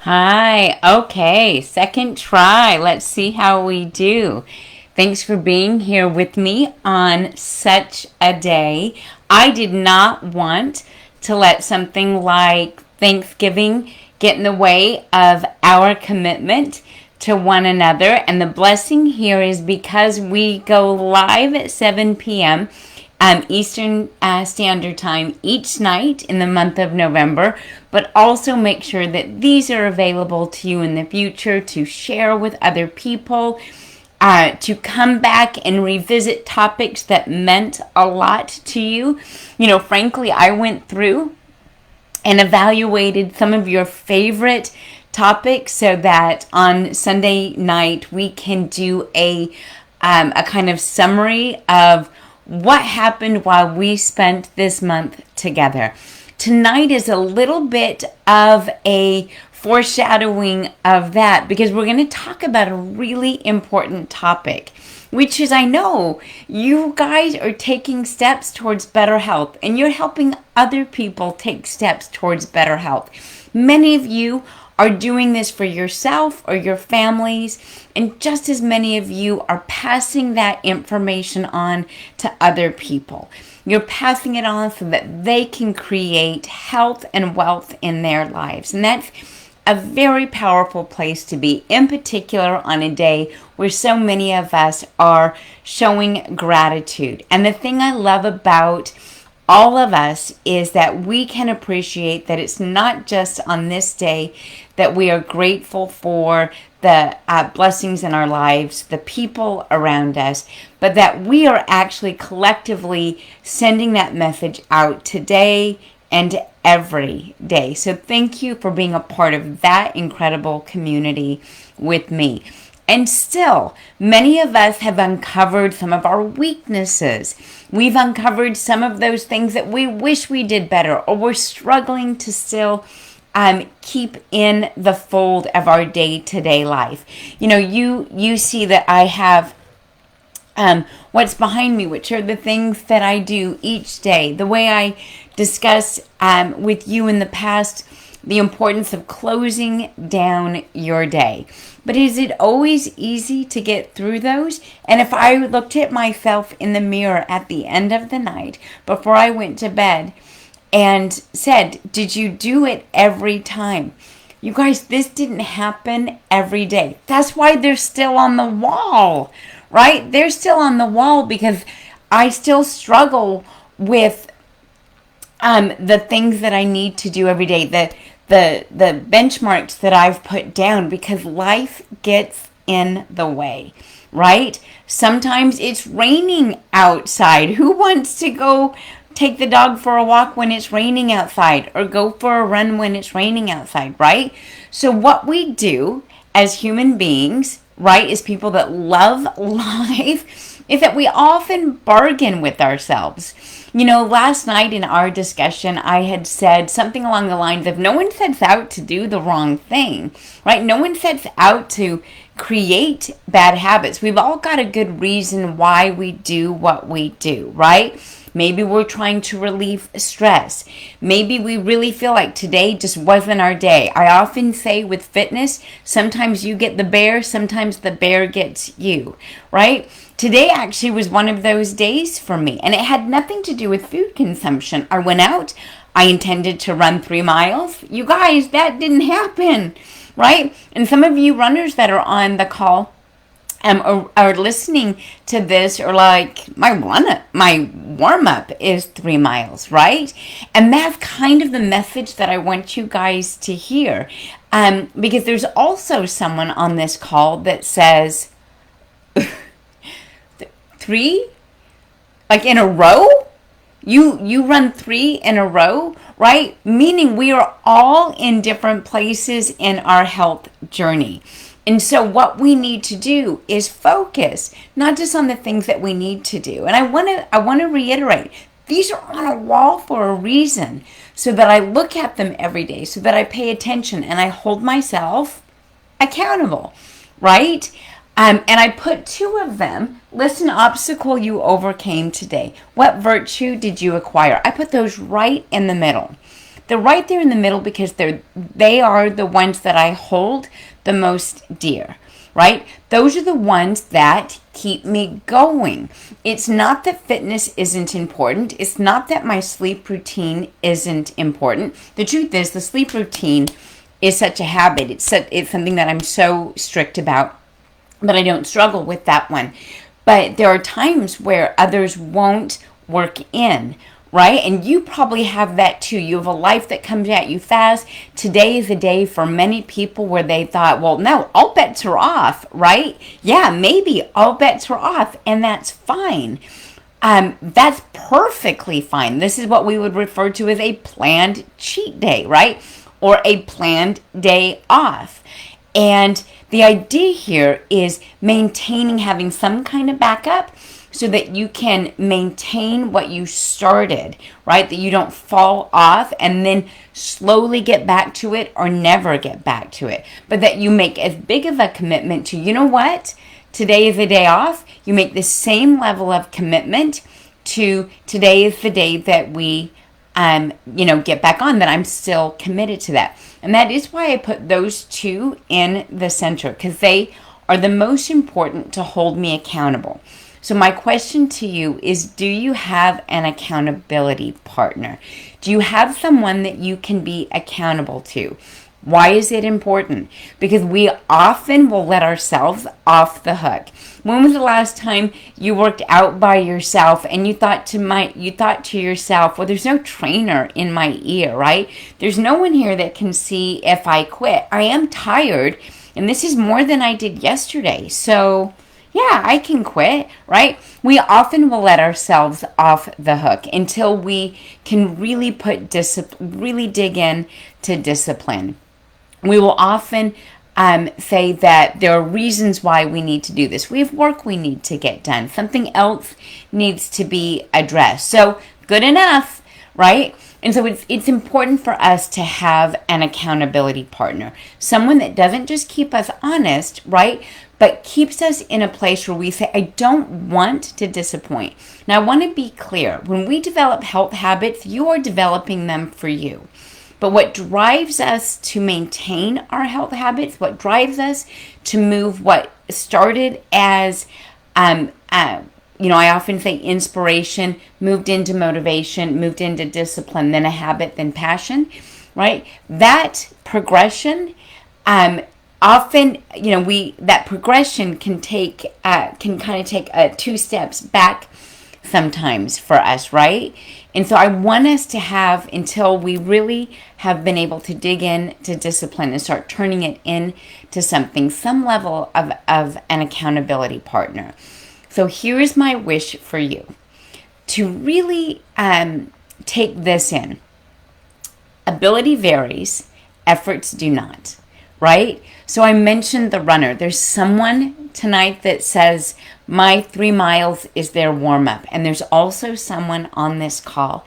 Hi. Okay, second try. Let's see how we do. Thanks for being here with me on such a day. I did not want to let something like Thanksgiving get in the way of our commitment to one another. And the blessing here is because we go live at 7 p.m. Eastern Standard Time each night in the month of November, but also make sure that these are available to you in the future to share with other people, to come back and revisit topics that meant a lot to you. Frankly, I went through and evaluated some of your favorite topics so that on Sunday night we can do a kind of summary of what happened while we spent this month together. Tonight is a little bit of a foreshadowing of that because we're going to talk about a really important topic, which is, I know you guys are taking steps towards better health and you're helping other people take steps towards better health. Many of you are doing this for yourself or your families, and just as many of you are passing that information on to other people. You're passing it on so that they can create health and wealth in their lives. And that's a very powerful place to be, in particular on a day where so many of us are showing gratitude. And the thing I love about all of us is that we can appreciate that it's not just on this day that we are grateful for the blessings in our lives, the people around us, but that we are actually collectively sending that message out today and every day. So thank you for being a part of that incredible community with me. And still, many of us have uncovered some of our weaknesses. We've uncovered some of those things that we wish we did better, or we're struggling to still keep in the fold of our day-to-day life. You see that I have what's behind me, which are the things that I do each day. The way I discuss with you in the past the importance of closing down your day. But is it always easy to get through those? And if I looked at myself in the mirror at the end of the night before I went to bed and said, did you do it every time? You guys, this didn't happen every day. That's why they're still on the wall, right? They're still on the wall because I still struggle with the things that I need to do every day, the benchmarks that I've put down, because life gets in the way, right? Sometimes it's raining outside. Who wants to go take the dog for a walk when it's raining outside, or go for a run when it's raining outside, right? So what we do as human beings, right, as people that love life, is that we often bargain with ourselves. Last night in our discussion, I had said something along the lines of, no one sets out to do the wrong thing, right? No one sets out to create bad habits. We've all got a good reason why we do what we do, right? Maybe we're trying to relieve stress. Maybe we really feel like today just wasn't our day. I often say with fitness, sometimes you get the bear, sometimes the bear gets you, right? Today actually was one of those days for me, and it had nothing to do with food consumption. I went out, I intended to run 3 miles. You guys, that didn't happen, right? And some of you runners that are on the call are listening to this, or like, my warm-up is 3 miles, right? And that's kind of the message that I want you guys to hear, because there's also someone on this call that says, 3, like in a row? You run 3 in a row, right? Meaning we are all in different places in our health journey. And so what we need to do is focus, not just on the things that we need to do. And I want to reiterate, these are on a wall for a reason, so that I look at them every day, so that I pay attention and I hold myself accountable, right? And I put 2 of them. Listen, obstacle you overcame today. What virtue did you acquire? I put those right in the middle. They're right there in the middle because they are the ones that I hold the most dear, right? Those are the ones that keep me going. It's not that fitness isn't important. It's not that my sleep routine isn't important. The truth is, the sleep routine is such a habit. It's something that I'm so strict about, but I don't struggle with that one. But there are times where others won't work in, right? And you probably have that too. You have a life that comes at you fast. Today is a day for many people where they thought, well, no, all bets are off, right? Yeah, maybe all bets are off, and that's fine. That's perfectly fine. This is what we would refer to as a planned cheat day, right? Or a planned day off. And the idea here is maintaining, having some kind of backup so that you can maintain what you started, right? That you don't fall off and then slowly get back to it or never get back to it. But that you make as big of a commitment to, you know what? Today is a day off. You make the same level of commitment to today is the day that we get back on, that I'm still committed to that. And that is why I put those two in the center, because they are the most important to hold me accountable. So my question to you is, do you have an accountability partner? Do you have someone that you can be accountable to? Why is it important? Because we often will let ourselves off the hook. When was the last time you worked out by yourself and you thought to yourself, well, there's no trainer in my ear, right? There's no one here that can see if I quit. I am tired, and this is more than I did yesterday. So yeah, I can quit, right? We often will let ourselves off the hook until we can really really dig in to discipline. We will often say that there are reasons why we need to do this. We have work we need to get done. Something else needs to be addressed. So good enough, right? And so it's important for us to have an accountability partner. Someone that doesn't just keep us honest, right? But keeps us in a place where we say, I don't want to disappoint. Now, I want to be clear. When we develop health habits, you are developing them for you. But what drives us to maintain our health habits, what drives us to move what started as, I often say inspiration, moved into motivation, moved into discipline, then a habit, then passion, right? That progression, often, that progression can kind of take 2 steps back sometimes for us, right? And so I want us to have, until we really have been able to dig in to discipline and start turning it into something, some level of an accountability partner. So here's my wish for you, to really take this in. Ability varies, efforts do not, right? So I mentioned the runner. There's someone tonight that says, my 3 miles is their warm-up. And there's also someone on this call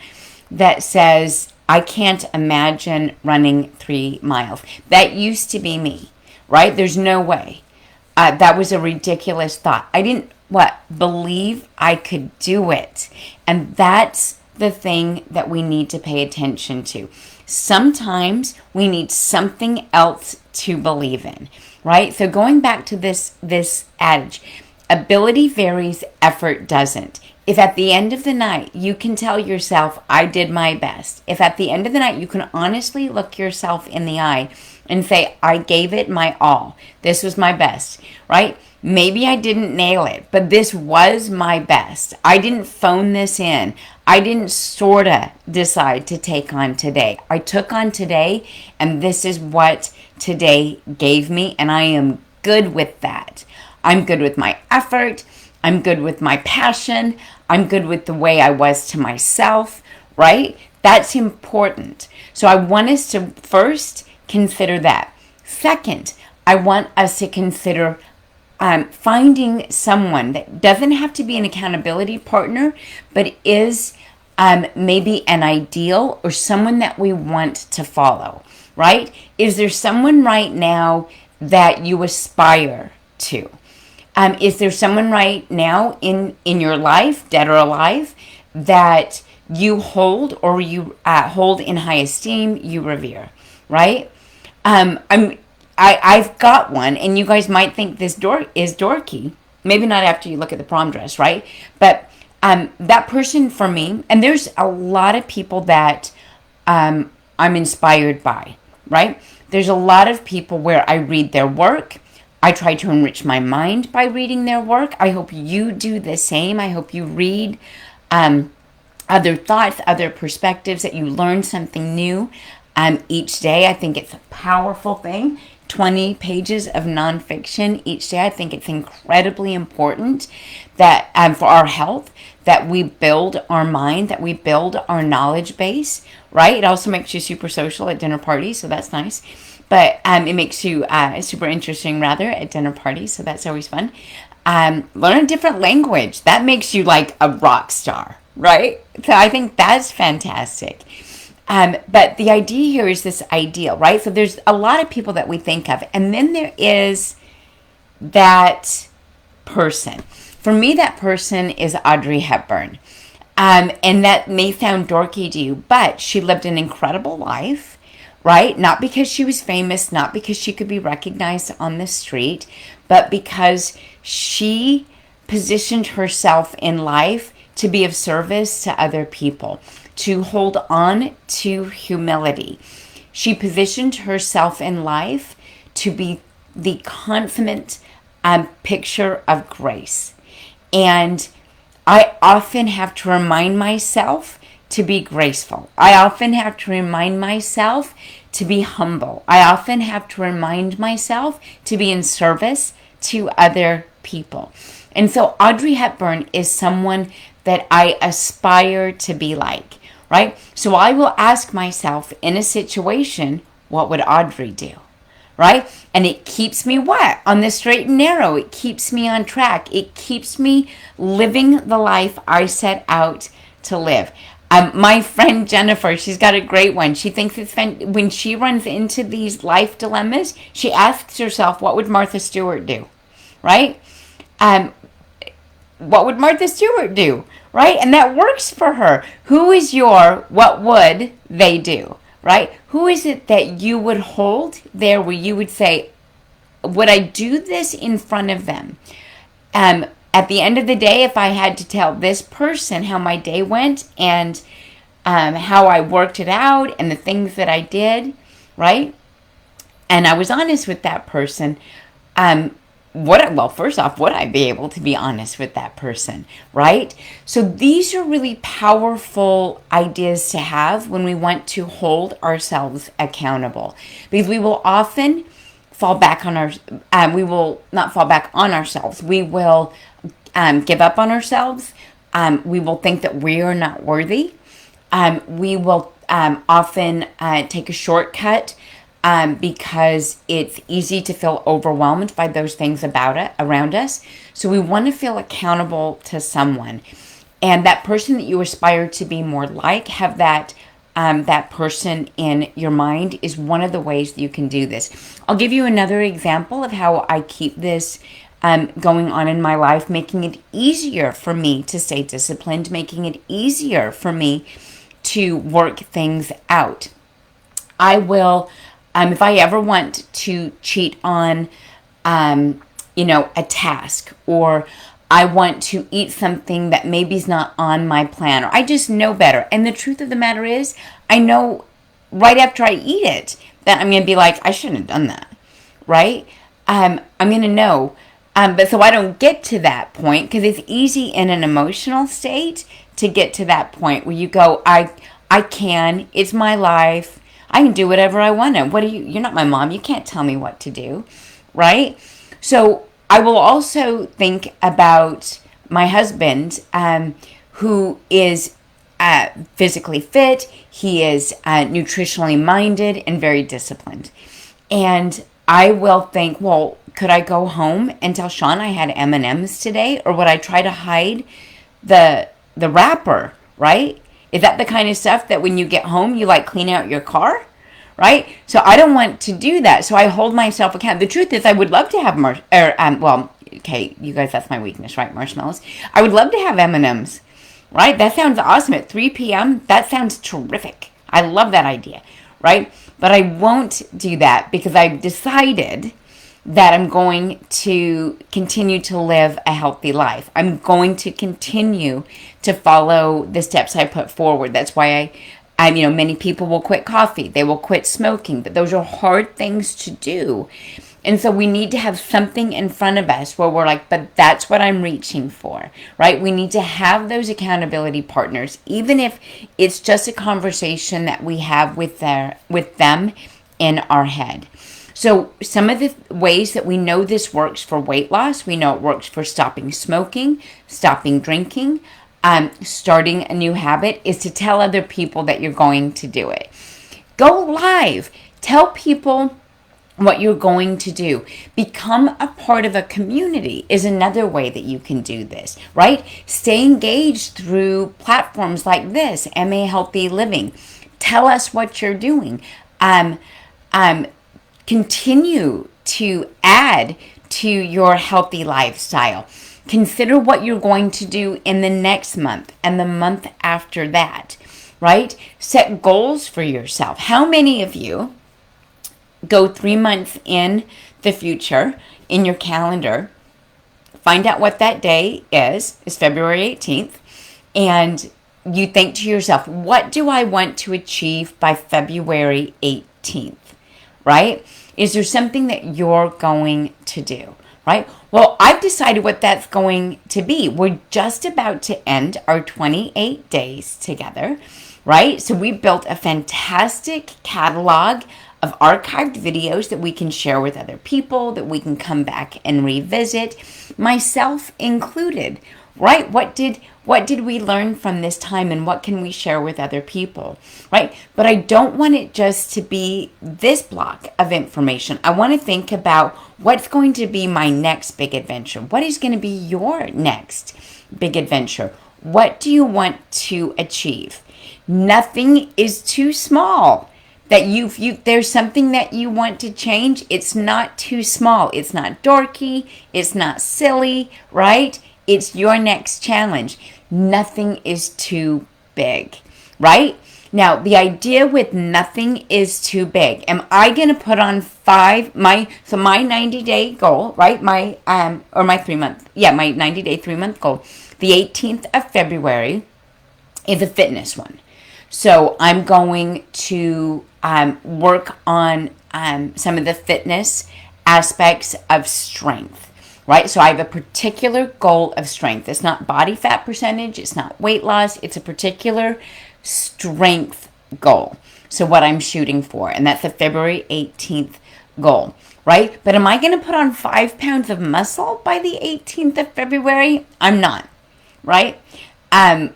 that says, I can't imagine running 3 miles. That used to be me, right? There's no way. That was a ridiculous thought. I didn't, believe I could do it. And that's the thing that we need to pay attention to. Sometimes we need something else to believe in, right? So going back to this adage, ability varies, effort doesn't. If at the end of the night you can tell yourself, I did my best. If at the end of the night you can honestly look yourself in the eye and say, I gave it my all. This was my best, right? Maybe I didn't nail it, but this was my best. I didn't phone this in. I didn't sorta decide to take on today. I took on today, and this is what today gave me, and I am good with that. I'm good with my effort. I'm good with my passion. I'm good with the way I was to myself, right? That's important. So I want us to first consider that. Second, I want us to consider finding someone that doesn't have to be an accountability partner, but is maybe an ideal or someone that we want to follow, right? Is there someone right now that you aspire to? Is there someone right now in your life, dead or alive, that you hold, or you hold in high esteem, you revere, right? I've got one, and you guys might think this is dorky. Maybe not after you look at the prom dress, right? But that person for me, and there's a lot of people that I'm inspired by, right? There's a lot of people where I read their work. I try to enrich my mind by reading their work. I hope you do the same. I hope you read other thoughts, other perspectives, that you learn something new each day. I think it's a powerful thing. 20 pages of nonfiction each day. I think it's incredibly important that for our health, that we build our mind, that we build our knowledge base, right? It also makes you super social at dinner parties, so that's nice. But it makes you super interesting, rather, at dinner parties, so that's always fun. Learn a different language. That makes you like a rock star, right? So I think that's fantastic. But the idea here is this ideal, right? So there's a lot of people that we think of, and then there is that person. For me, that person is Audrey Hepburn. And that may sound dorky to you, but she lived an incredible life, right? Not because she was famous, not because she could be recognized on the street, but because she positioned herself in life to be of service to other people, to hold on to humility. She positioned herself in life to be the consummate picture of grace. And I often have to remind myself to be graceful. I often have to remind myself to be humble. I often have to remind myself to be in service to other people. And so Audrey Hepburn is someone that I aspire to be like, right? So I will ask myself in a situation, what would Audrey do? Right? And it keeps me what? On the straight and narrow. It keeps me on track. It keeps me living the life I set out to live. My friend Jennifer, she's got a great one. She thinks it's fun. When she runs into these life dilemmas, she asks herself, what would Martha Stewart do? Right? What would Martha Stewart do? Right? And that works for her. Who is your what would they do? Right? Who is it that you would hold there where you would say, would I do this in front of them? At the end of the day, if I had to tell this person how my day went and how I worked it out and the things that I did, right? And I was honest with that person, first off, would I be able to be honest with that person, right? So these are really powerful ideas to have when we want to hold ourselves accountable, because we will often fall back on we will not fall back on ourselves. We will give up on ourselves. We will think that we are not worthy. We will often take a shortcut because it's easy to feel overwhelmed by those things around us. So we want to feel accountable to someone. And that person that you aspire to be more like, have that person in your mind, is one of the ways that you can do this. I'll give you another example of how I keep this going on in my life, making it easier for me to stay disciplined, making it easier for me to work things out. I will, if I ever want to cheat on, a task, or I want to eat something that maybe is not on my plan, or I just know better. And the truth of the matter is, I know right after I eat it that I'm going to be like, I shouldn't have done that, right? I'm going to know. But so I don't get to that point, because it's easy in an emotional state to get to that point where you go, it's my life. I can do whatever I want to. You're not my mom. You can't tell me what to do, right? So I will also think about my husband, who is physically fit. He is nutritionally minded and very disciplined. And I will think, well, could I go home and tell Sean I had M&Ms today? Or would I try to hide the wrapper, right? Is that the kind of stuff that when you get home, you clean out your car, right? So I don't want to do that. So I hold myself accountable. The truth is, I would love to have you guys, that's my weakness, right? Marshmallows. I would love to have M&Ms, right? That sounds awesome. At 3 p.m., that sounds terrific. I love that idea, right? But I won't do that because I've decided that I'm going to continue to live a healthy life. I'm going to continue to follow the steps I put forward. That's why many people will quit coffee. They will quit smoking. But those are hard things to do. And so we need to have something in front of us where we're like, but that's what I'm reaching for, right? We need to have those accountability partners, even if it's just a conversation that we have with them in our head. So some of the ways that we know this works for weight loss, we know it works for stopping smoking, stopping drinking, starting a new habit, is to tell other people that you're going to do it. Go live. Tell people what you're going to do. Become a part of a community is another way that you can do this, right? Stay engaged through platforms like this, MA Healthy Living. Tell us what you're doing. Continue to add to your healthy lifestyle. Consider what you're going to do in the next month and the month after that, right? Set goals for yourself. How many of you go 3 months in the future in your calendar, find out what that day is February 18th, and you think to yourself, what do I want to achieve by February 18th, right? Is there something that you're going to do, right? Well, I've decided what that's going to be. We're just about to end our 28 days together, right? So we built a fantastic catalog of archived videos that we can share with other people, that we can come back and revisit, myself included, right? What did we learn from this time, and what can we share with other people, right? But I don't want it just to be this block of information. I want to think about what's going to be my next big adventure. What is going to be your next big adventure? What do you want to achieve? Nothing is too small. That there's something that you want to change, it's not too small. It's not dorky. It's not silly, right? It's your next challenge. Nothing is too big, right? Now, the idea with nothing is too big. Am I going to put on my 90-day goal, right? My 3-month, my 90-day 3-month goal. The 18th of February is a fitness one. So I'm going to work on some of the fitness aspects of strength, right? So I have a particular goal of strength. It's not body fat percentage. It's not weight loss. It's a particular strength goal. So what I'm shooting for, and that's the February 18th goal, right? But am I going to put on 5 pounds of muscle by the 18th of February? I'm not, right? I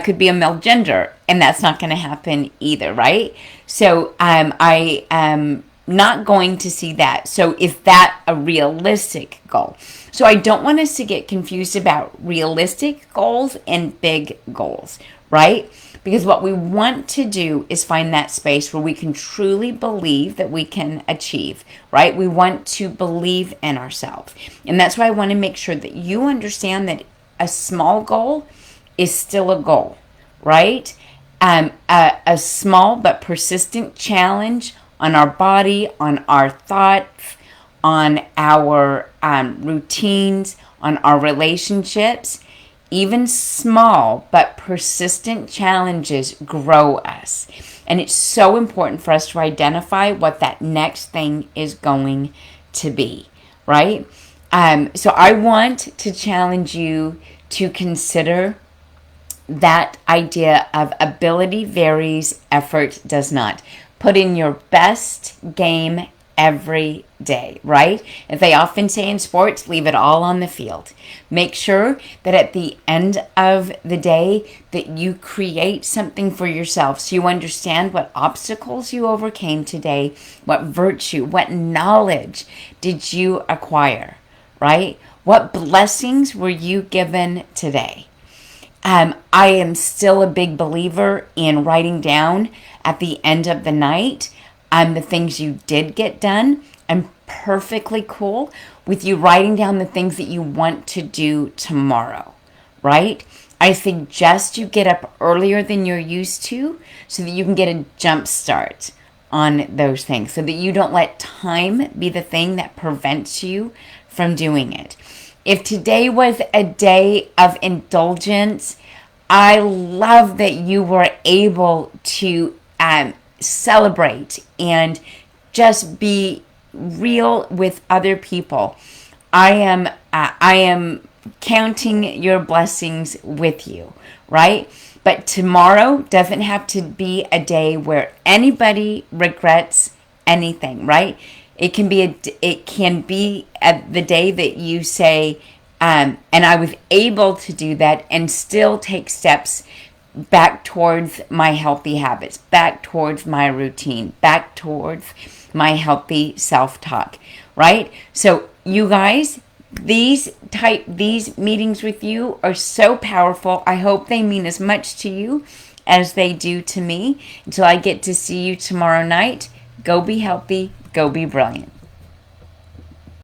could be a male gender, and that's not going to happen either, right? So I am not going to see that. So is that a realistic goal? So I don't want us to get confused about realistic goals and big goals, right? Because what we want to do is find that space where we can truly believe that we can achieve, right? We want to believe in ourselves. And that's why I want to make sure that you understand that a small goal is still a goal, right? A small but persistent challenge on our body, on our thoughts, on our routines, on our relationships. Even small but persistent challenges grow us. And it's so important for us to identify what that next thing is going to be, right? So I want to challenge you to consider that idea of ability varies, effort does not. Put in your best game every day, right? As they often say in sports, leave it all on the field. Make sure that at the end of the day that you create something for yourself so you understand what obstacles you overcame today, what virtue, what knowledge did you acquire, right? What blessings were you given today? I am still a big believer in writing down at the end of the night the things you did get done. I'm perfectly cool with you writing down the things that you want to do tomorrow, right? I suggest you get up earlier than you're used to so that you can get a jump start on those things, so that you don't let time be the thing that prevents you from doing it. If today was a day of indulgence, I love that you were able to celebrate and just be real with other people. I am counting your blessings with you, right? But tomorrow doesn't have to be a day where anybody regrets anything, right? It can be the day that you say, and I was able to do that and still take steps back towards my healthy habits, back towards my routine, back towards my healthy self-talk, right? So you guys, these meetings with you are so powerful. I hope they mean as much to you as they do to me. Until I get to see you tomorrow night, go be healthy, go be brilliant.